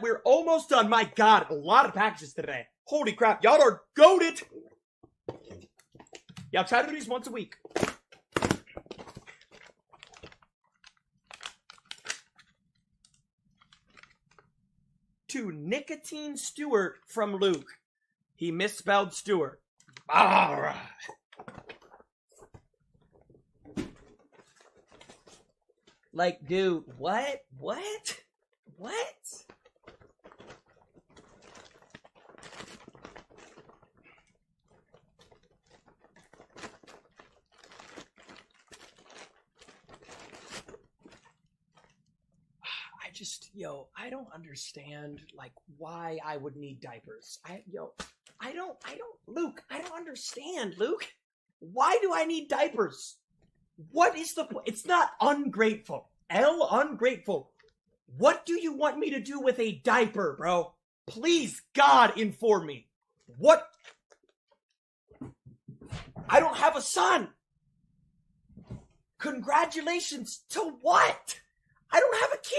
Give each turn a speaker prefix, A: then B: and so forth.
A: chat. We're almost done. My God, a lot of packages today. Holy crap. Y'all are goated. Yeah, I'll try to do these once a week. To Nicotine Stewart from Luke. He misspelled Stewart. All right. Like, dude, what? What? I don't understand, like, why I would need diapers. Luke, I don't understand, Luke. Why do I need diapers? What is the point? It's not ungrateful. Ungrateful. What do you want me to do with a diaper, bro? Please, God, inform me. What? I don't have a son. Congratulations to what? I don't have a kid.